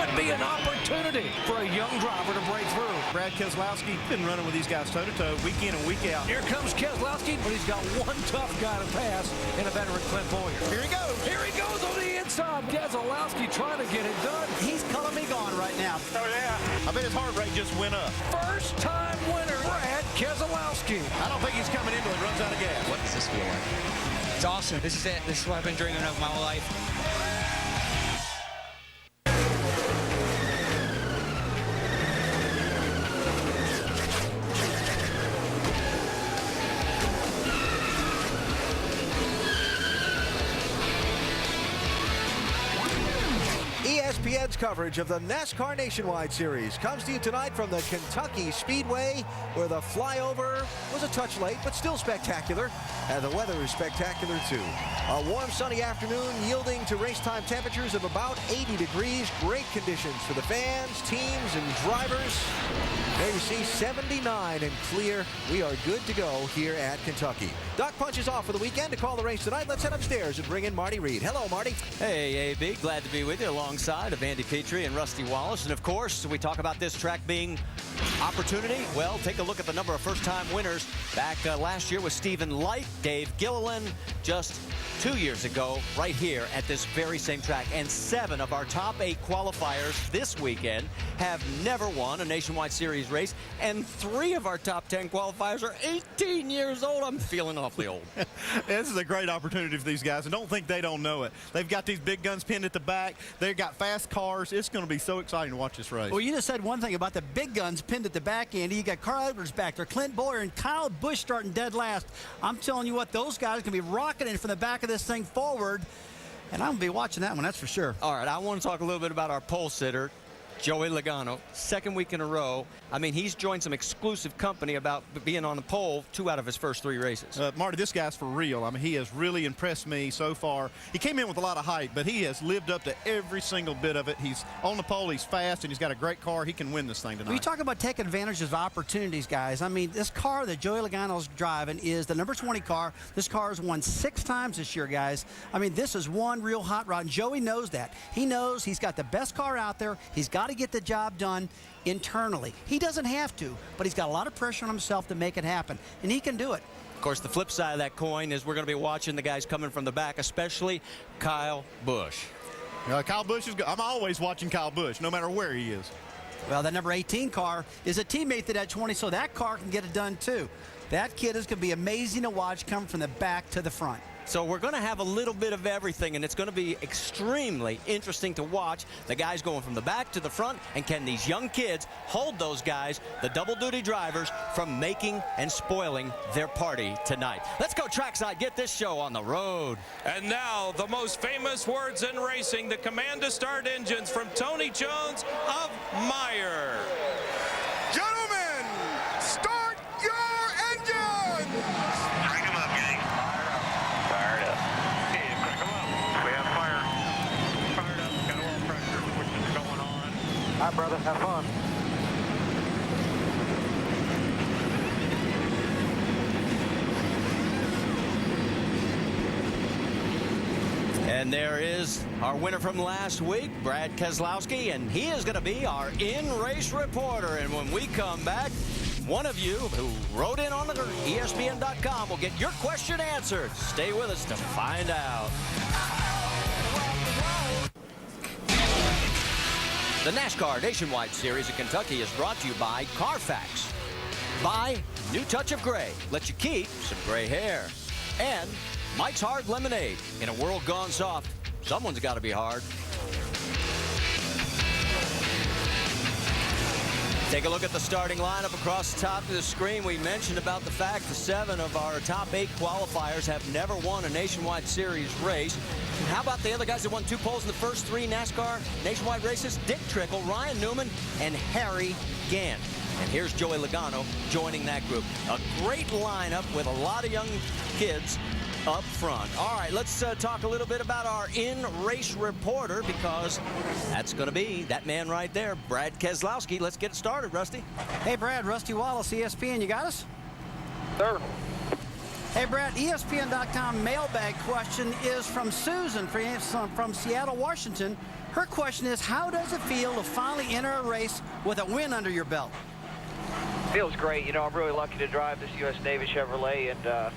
could be an opportunity for a young driver to break through. Brad Keselowski been running with these guys toe-to-toe week in and week out. Here comes Keselowski, but he's got one tough guy to pass in a veteran Clint Boyer. Here he goes. Here he goes on the inside. Keselowski trying to get it done. He's color me gone right now. Oh, yeah. I bet his heart rate just went up. First-time winner, Brad Keselowski. I don't think he's coming into it, runs out of gas. What does this feel like? It's awesome. This is it. This is what I've been dreaming of my whole life. ESPN's coverage of the NASCAR Nationwide Series comes to you tonight from the Kentucky Speedway, where the flyover was a touch late, but still spectacular, and the weather is spectacular too. A warm, sunny afternoon yielding to race-time temperatures of about 80 degrees. Great conditions for the fans, teams, and drivers. There you see 79 and clear. We are good to go here at Kentucky. Doc punches off for the weekend to call the race tonight. Let's head upstairs and bring in Marty Reed. Hello, Marty. Hey, AB. Glad to be with you alongside of Andy Petrie and Rusty Wallace. And, of course, we talk about this track being opportunity. Well, take a look at the number of first-time winners. Back last year with Stephen Light, Dave Gilliland, just 2 years ago right here at this very same track. And 7 of our top 8 qualifiers this weekend have never won a Nationwide Series race. And 3 of our top 10 qualifiers are 18 years old. I'm feeling awfully old. This is a great opportunity for these guys, and don't think they don't know it. They've got these big guns pinned at the back. They've got fast cars. It's going to be so exciting to watch this race. Well, you just said one thing about the big guns pinned at the back, Andy. You got Carl Edwards back there, Clint Boyer, and Kyle Busch starting dead last. I'm telling you what, those guys can be rocketing from the back of this thing forward, and I'm going to be watching that one, that's for sure. All right, I want to talk a little bit about our pole sitter, Joey Logano. Second week in a row. I mean, he's joined some exclusive company about being on the pole 2 out of his first 3 races. Marty, this guy's for real. I mean, he has really impressed me so far. He came in with a lot of hype, but he has lived up to every single bit of it. He's on the pole, he's fast, and he's got a great car. He can win this thing tonight. When you talk about taking advantage of opportunities, guys, I mean, this car that Joey Logano's driving is the number 20 car. This car has won 6 times this year, guys. I mean, this is one real hot rod, and Joey knows that. He knows he's got the best car out there. He's got to get the job done internally. He doesn't have to, but he's got a lot of pressure on himself to make it happen, and he can do it. Of course, the flip side of that coin is we're going to be watching the guys coming from the back, especially Kyle Busch. Kyle Busch is good. I'm always watching Kyle Busch, no matter where he is. Well, that number 18 car is a teammate to that 20, so that car can get it done too. That kid is going to be amazing to watch come from the back to the front. So we're going to have a little bit of everything, and it's going to be extremely interesting to watch. The guys going from the back to the front, and can these young kids hold those guys, the double-duty drivers, from making and spoiling their party tonight. Let's go trackside, get this show on the road. And now, the most famous words in racing, the command to start engines from Tony Jones of Meijer. Gentlemen, start your engines! Crank them up, gang. Fired up. Yeah, crank them up. We have fire. Fired up. Got oil pressure, which is going on. All right, brother, have fun. And there is our winner from last week, Brad Keselowski, and he is going to be our in-race reporter. And when we come back, one of you who wrote in on the ESPN.com will get your question answered. Stay with us to find out. The NASCAR Nationwide Series of Kentucky is brought to you by Carfax. Buy New Touch of Gray. Let you keep some gray hair. And Mike's Hard Lemonade. In a world gone soft, someone's got to be hard. Take a look at the starting lineup across the top of the screen. We mentioned about the fact that 7 of our top 8 qualifiers have never won a Nationwide Series race. And how about the other guys that won 2 poles in the first 3 NASCAR Nationwide races? Dick Trickle, Ryan Newman, and Harry Gant. And here's Joey Logano joining that group. A great lineup with a lot of young kids up front. All right, let's talk a little bit about our in-race reporter, because that's going to be that man right there, Brad Keselowski. Let's get it started, Rusty. Hey, Brad, Rusty Wallace, ESPN, you got us? Sir. Hey, Brett, ESPN.com mailbag question is from Susan from Seattle, Washington. Her question is, how does it feel to finally enter a race with a win under your belt? Feels great. You know, I'm really lucky to drive this U.S. Navy Chevrolet, and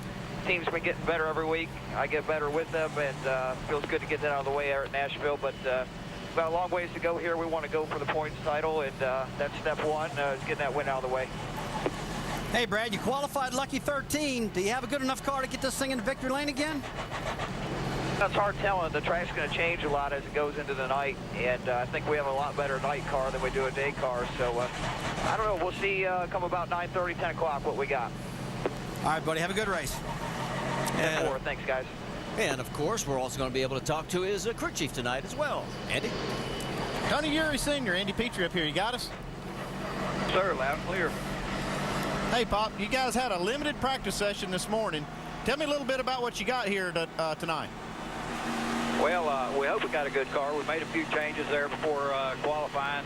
team's been getting better every week. I get better with them, and feels good to get that out of the way here at Nashville. But we've got a long ways to go here. We want to go for the points title, and that's step one, is getting that win out of the way. Hey, Brad, you qualified lucky 13. Do you have a good enough car to get this thing into victory lane again? That's hard telling. The track's going to change a lot as it goes into the night, and I think we have a lot better night car than we do a day car. So I don't know. We'll see come about 9:30, 10 o'clock what we got. All right, buddy. Have a good race. And thanks, guys. And, of course, we're also going to be able to talk to his crew chief tonight as well. Andy? Tony Eury Sr., Andy Petrie up here. You got us? Sir, loud and clear. Hey, Pop, you guys had a limited practice session this morning. Tell me a little bit about what you got here tonight. Well, we hope we got a good car. We made a few changes there before qualifying.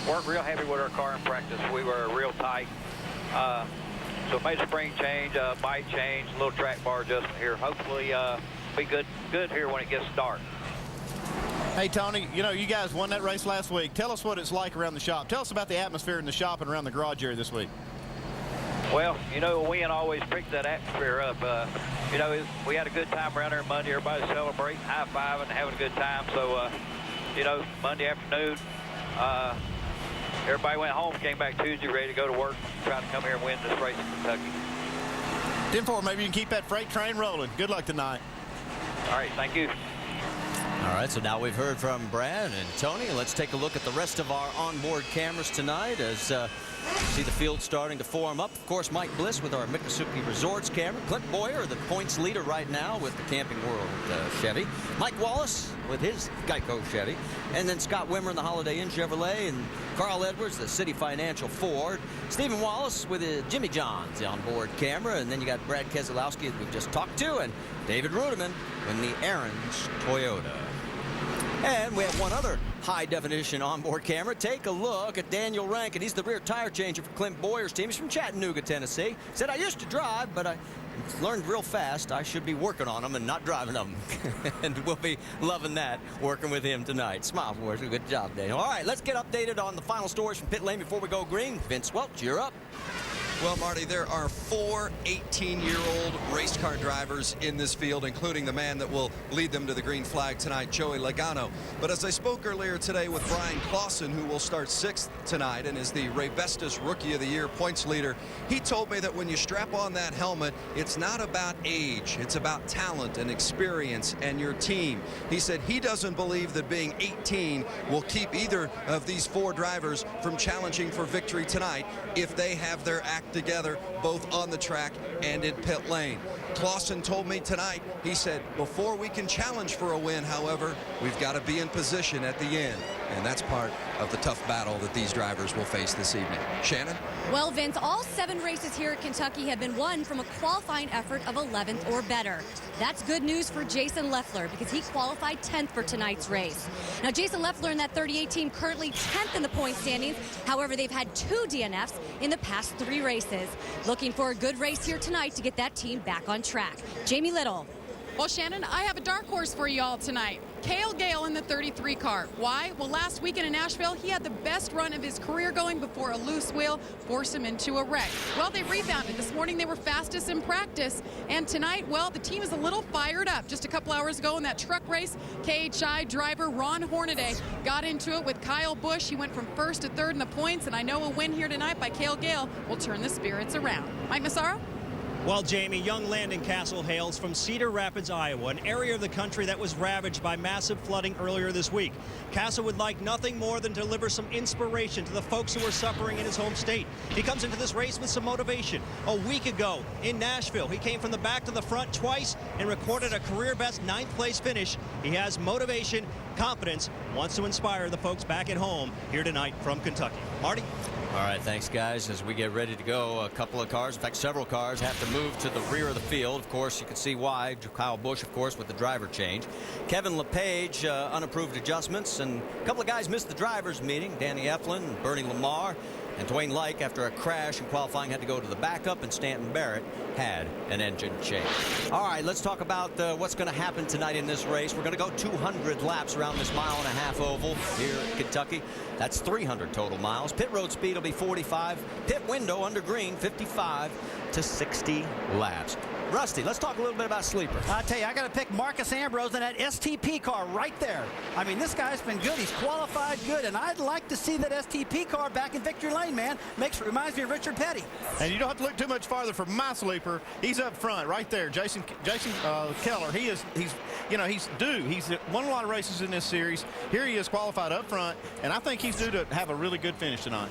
Weren't real happy with our car in practice. We were real tight. So made a spring change, bite change, a little track bar adjustment here. Hopefully be good here when it gets dark. Hey, Tony, you know, you guys won that race last week. Tell us what it's like around the shop. Tell us about the atmosphere in the shop and around the garage area this week. Well, you know, a win always picks that atmosphere up. You know, we had a good time around there Monday. Everybody's celebrating, high-fiving, and having a good time. So, you know, Monday afternoon, everybody went home, came back Tuesday ready to go to work, trying to come here and win this race in Kentucky. 10-4, maybe you can keep that freight train rolling. Good luck tonight. All right, thank you. All right, so now we've heard from Brad and Tony. Let's take a look at the rest of our onboard cameras tonight as see the field starting to form up. Of course, Mike Bliss with our Miccosukee Resorts camera. Clint Boyer, the points leader right now with the Camping World Chevy. Mike Wallace with his Geico Chevy. And then Scott Wimmer in the Holiday Inn Chevrolet. And Carl Edwards, the City Financial Ford. Stephen Wallace with Jimmy John's onboard camera. And then you got Brad Keselowski that we've just talked to. And David Ruderman in the Aaron's Toyota. And we have one other high-definition onboard camera. Take a look at Daniel Rankin. He's the rear tire changer for Clint Boyer's team. He's from Chattanooga, Tennessee. Said, I used to drive, but I learned real fast I should be working on them and not driving them. And we'll be loving that, working with him tonight. Smile for us. Good job, Daniel. All right, let's get updated on the final stories from pit lane before we go green. Vince Welch, you're up. Well, Marty, there are 4 18-year-old race car drivers in this field, including the man that will lead them to the green flag tonight, Joey Logano. But as I spoke earlier today with Brian Clausen, who will start 6th tonight and is the Ray Bestis Rookie of the Year points leader, he told me that when you strap on that helmet, it's not about age. It's about talent and experience and your team. He said he doesn't believe that being 18 will keep either of these 4 drivers from challenging for victory tonight if they have their act together both on the track and in pit lane. Clausen told me tonight, he said, before we can challenge for a win, however, we've got to be in position at the end. And that's part of the tough battle that these drivers will face this evening. Shannon? Well, Vince, all 7 races here at Kentucky have been won from a qualifying effort of 11th or better. That's good news for Jason Leffler because he qualified 10th for tonight's race. Now, Jason Leffler and that 38 team currently 10th in the point standings. However, they've had 2 DNFs in the past 3 races. Looking for a good race here tonight to get that team back on track. Jamie Little. Well, Shannon, I have a dark horse for you all tonight. Cale Gale in the 33 car. Why? Well, last weekend in Nashville, he had the best run of his career going before a loose wheel forced him into a wreck. Well, they rebounded. This morning, they were fastest in practice. And tonight, well, the team is a little fired up. Just a couple hours ago in that truck race, KHI driver Ron Hornaday got into it with Kyle Busch. He went from 1st to 3rd in the points, and I know a win here tonight by Cale Gale will turn the spirits around. Mike Massaro? Well, Jamie, young Landon Castle hails from Cedar Rapids, Iowa, an area of the country that was ravaged by massive flooding earlier this week. Castle would like nothing more than to deliver some inspiration to the folks who are suffering in his home state. He comes into this race with some motivation. A week ago in Nashville, he came from the back to the front twice and recorded a career-best 9th place finish. He has motivation confidence, wants to inspire the folks back at home here tonight from Kentucky. Marty? All right, thanks, guys. As we get ready to go, a couple of cars, in fact, several cars, have to move to the rear of the field. Of course, you can see why. Kyle Busch, of course, with the driver change. Kevin LePage, unapproved adjustments, and a couple of guys missed the drivers' meeting. Danny Eflin, Bernie Lamar, and Dwayne Lyke, after a crash in qualifying, had to go to the backup, and Stanton Barrett had an engine change. All right, let's talk about what's going to happen tonight in this race. We're going to go 200 laps around this mile-and-a-half oval here in Kentucky. That's 300 total miles. Pit road speed will be 45. Pit window under green, 55 to 60 laps. Rusty, let's talk a little bit about sleeper. I tell you, I got to pick Marcus Ambrose in that STP car right there. I mean, this guy's been good. He's qualified good, and I'd like to see that STP car back in victory lane, man. Reminds me of Richard Petty. And you don't have to look too much farther for my sleeper. He's up front right there, Jason Keller. He's due. He's won a lot of races in this series. Here he is qualified up front, and I think he's due to have a really good finish tonight.